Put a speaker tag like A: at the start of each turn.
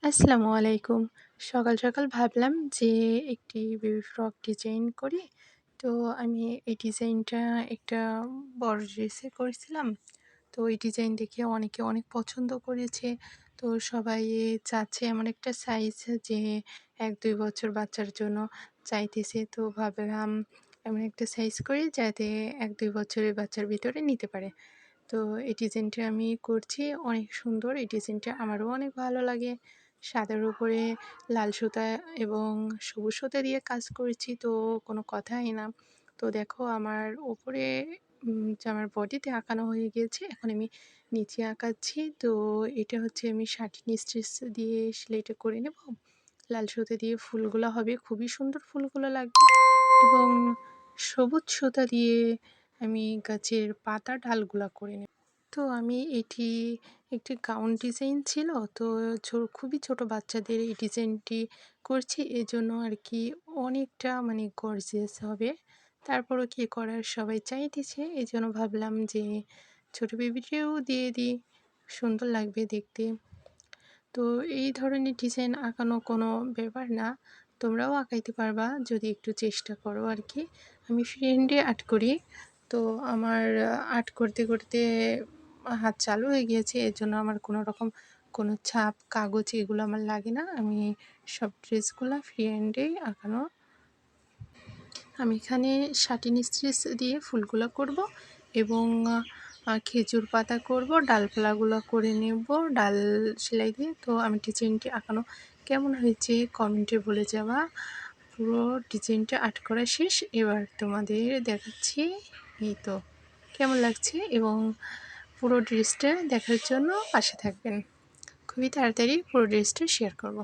A: আসসালামু আলাইকুম। সকাল, সকাল ভাবলাম যে একটি বেবি ফ্রক ডিজাইন করি। তো আমি এই ডিজাইনটা একটা বড় ড্রেসে করেছিলাম। তো এই ডিজাইন দেখে অনেকে অনেক পছন্দ করেছে। তো সবাই চাচ্ছে এমন একটা সাইজ যে ১-২ বছর বাচ্চার জন্য চাইতেছে। তো ভাবলাম এমন একটা সাইজ করি যাতে ১-২ বছরের বাচ্চার ভিতরে নিতে পারে। তো এই ডিজাইনটা আমি করছি, অনেক সুন্দর। এই ডিজাইনটা আমারও অনেক ভালো লাগে। সাদার উপরে লাল সুতা এবং সবুজ সুতা দিয়ে কাজ করেছি, তো কোনো কথাই না। তো দেখো আমার উপরে যে আমার বডিতে আঁকানো হয়ে গিয়েছে। এখন আমি নিচে আঁকাচ্ছি। তো এটা হচ্ছে আমি সাটিন স্টিচ দিয়ে সেলাইটা করে নেব। লাল সুতা দিয়ে ফুলগুলো হবে, খুবই সুন্দর ফুলগুলো লাগবে এবং সবুজ সুতা দিয়ে আমি গাছের পাতা ডালগুলা করে নেব। তো আমি এটি একটি গাউন ডিজাইন ছিল, তো খুবই ছোট বাচ্চাদের এই ডিজাইনটি করছি, এজন্য আর কি অনেকটা মানে গর্জিয়াস হবে। তারপরও কি করার, সবাই চাইতেছে, এই জন্য ভাবলাম যে ছোট বেবিকেও দিয়ে দিই, সুন্দর লাগবে দেখতে। তো এই ধরনের ডিজাইন আঁকানো কোনো ব্যাপার না, তোমরাও আঁকাইতে পারবা যদি একটু চেষ্টা করো আর কি। আমি ফ্রিহ্যান্ডে আর্ট করি, তো আমার আর্ট করতে করতে হাত চালু হয়ে গিয়েছে, এর জন্য আমার কোনো রকম কোনো ছাপ কাগজ এগুলো আমার লাগে না। আমি সব ড্রেসগুলো ফ্রিহ্যান্ডেই আঁকানো। আমি এখানে সাটিন স্টিচ দিয়ে ফুলগুলো করব এবং খেজুর পাতা করব, ডালপালাগুলো করে নেব ডাল সেলাই দিয়ে। তো আমি ডিজাইনটি আঁকানো কেমন হয়েছে কমেন্টে বলে যাওয়া। পুরো ডিজাইনটা আর্ট করা শেষ, এবার তোমাদের দেখাচ্ছি। এই তো কেমন লাগছে, এবং পুরো ড্রেসটা দেখার জন্য পাশে থাকবেন। খুবই তাড়াতাড়ি পুরো ড্রেসটা শেয়ার করব।